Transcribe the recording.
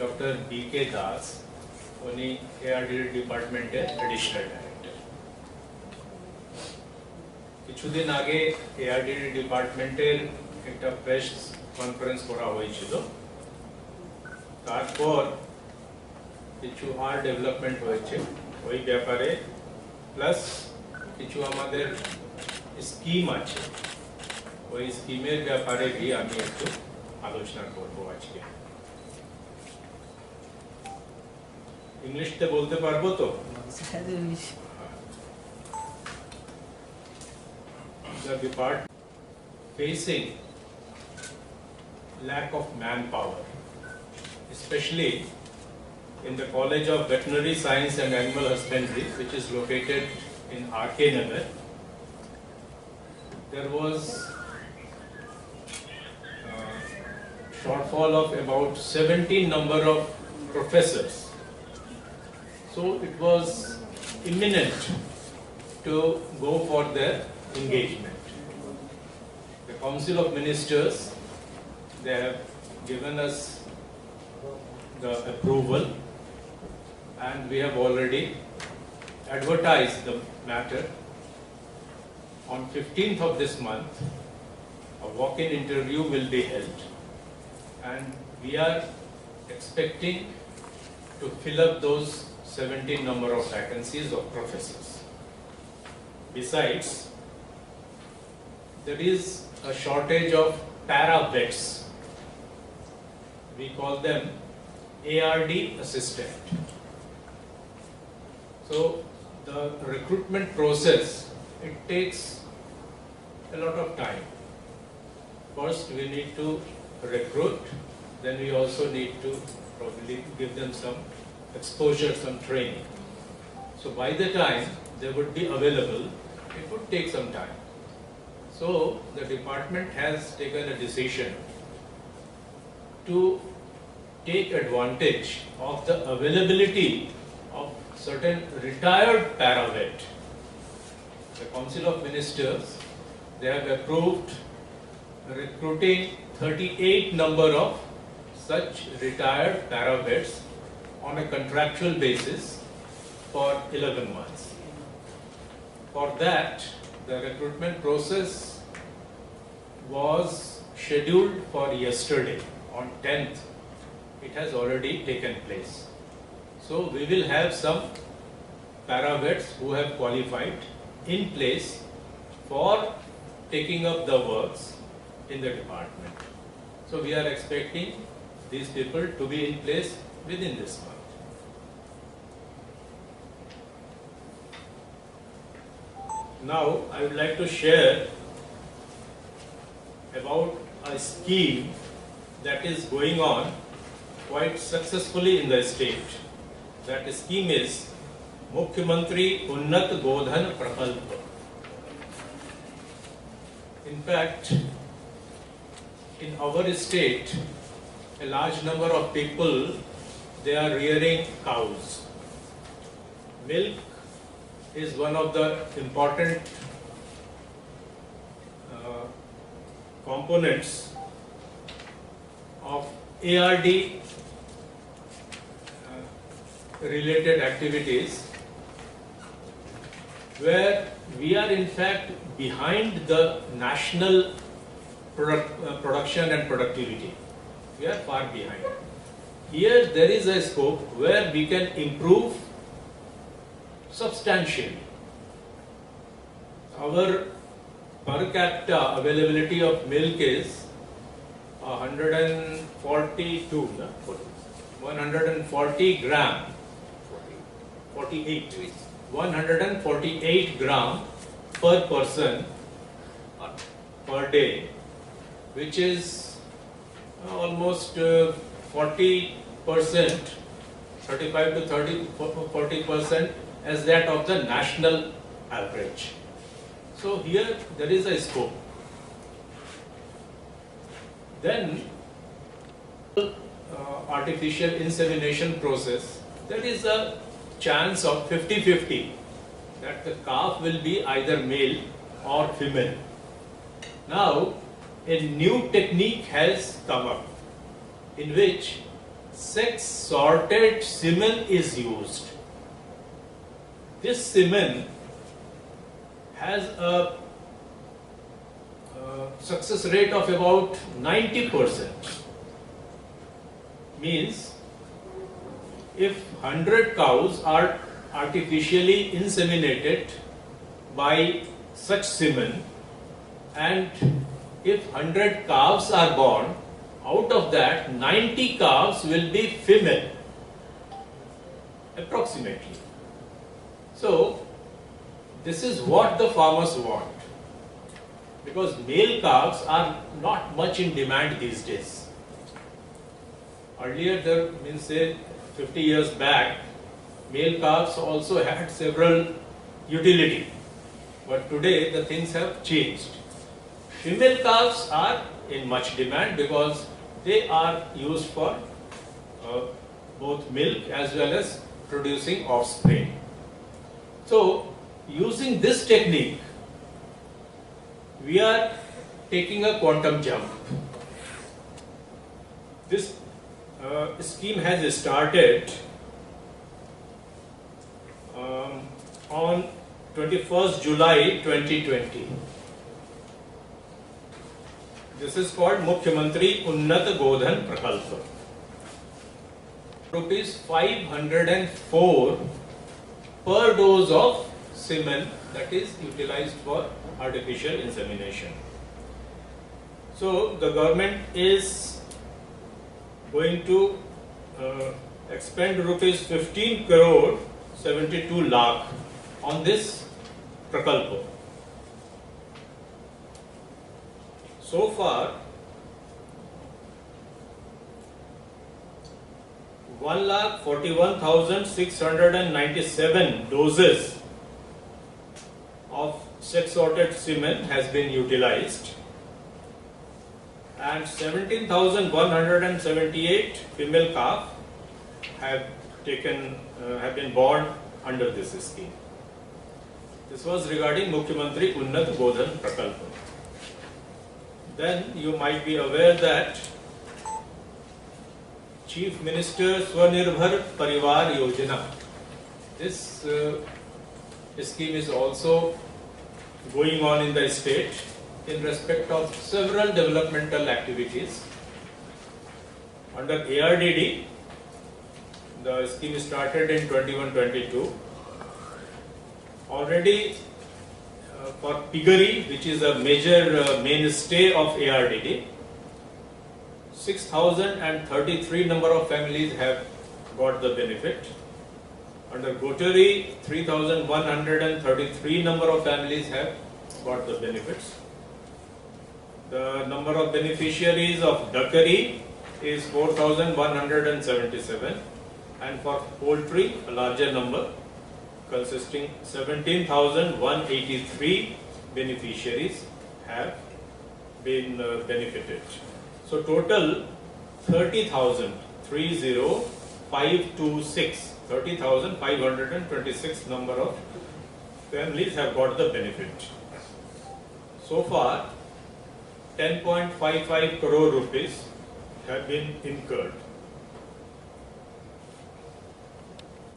Dr. B.K. Das, উনি ARD ডিপার্টমেন্টের additional director. কিছুদিন আগে ARD ডিপার্টমেন্টের একটা প্রেস কনফারেন্স করা হয়েছিল, তারপর কিছু আর ডেভেলপমেন্ট হয়েছে ওই ব্যাপারে, প্লাস কিছু আমাদের স্কিম আছে, ওই স্কিমের ব্যাপারে भी আমি একটু আলোচনা করব আজকে। इंग्लिश बोलते पारबो तो? The department facing lack of manpower, especially in the College of Veterinary Science and Animal Husbandry, which is located in RK Nagar. There was shortfall of about 17 number of professors. So it was imminent to go for their engagement. The Council of Ministers, they have given us the approval, and we have already advertised the matter. On 15th of this month, a walk-in interview will be held, and we are expecting to fill up those 17 number of vacancies of professors. Besides, there is a shortage of para-vets. We call them ARD assistant. So the recruitment process, it takes a lot of time. First we need to recruit, then we also need to probably give them some exposure, some training. So by the time they would be available, it would take some time. So the department has taken a decision to take advantage of the availability of certain retired para-vet. The Council of Ministers, they have approved recruiting 38 number of such retired para-vets on a contractual basis for 11 months. For that, the recruitment process was scheduled for yesterday, on 10th. It has already taken place. So we will have some para-vets who have qualified in place for taking up the works in the department. So we are expecting these people to be in place within this month. Now I would like to share about a scheme that is going on quite successfully in the state. That scheme is Mukhyamantri Unnat Godhan Prakalpa. In fact, in our state, a large number of people, they are rearing cows. Milk is one of the important components of ARD related activities, where we are in fact behind the national production and productivity. We are far behind. Here there is a scope where we can improve substantially. Our per capita availability of milk is 142, 140 gram, 148 gram per person per day, which is almost 40%, 35 to 40% as that of the national average. So here there is a scope. Then artificial insemination process, there is a chance of 50-50 that the calf will be either male or female. Now a new technique has come up in which sex sorted semen is used. This semen has a success rate of about 90%. Means if 100 cows are artificially inseminated by such semen, and if 100 calves are born, out of that 90 calves will be female, approximately. So this is what the farmers want, because male calves are not much in demand these days. Earlier, there means say 50 years back, male calves also had several utility, but today the things have changed. Female calves are in much demand because they are used for both milk as well as producing offspring. So, using this technique, we are taking a quantum jump. This scheme has started on 21st July 2020. This is called Mukhyamantri Unnat Godhan Prakalpa. Rupees 504 per dose of semen that is utilized for artificial insemination. So the government is going to expend rupees 15 crore 72 lakh on this prakalpa. So far, 1,41,697 doses of sex sorted semen has been utilized, and 17,178 female calf have been born under this scheme. This was regarding Mukhyamantri Unnat Godhan Prakalpa. Then you might be aware that Chief Minister Swarnirbhar Parivar Yojana, this scheme is also going on in the state in respect of several developmental activities. Under ARDD, the scheme started in 21-22. Already for piggery, which is a major mainstay of ARDD, 6,033 number of families have got the benefit. Under goattery, 3,133 number of families have got the benefits. The number of beneficiaries of duckery is 4,177, and for poultry, a larger number, consisting 17,183 beneficiaries have been benefited. So total 30,526 number of families have got the benefit. So far, 10.55 crore rupees have been incurred.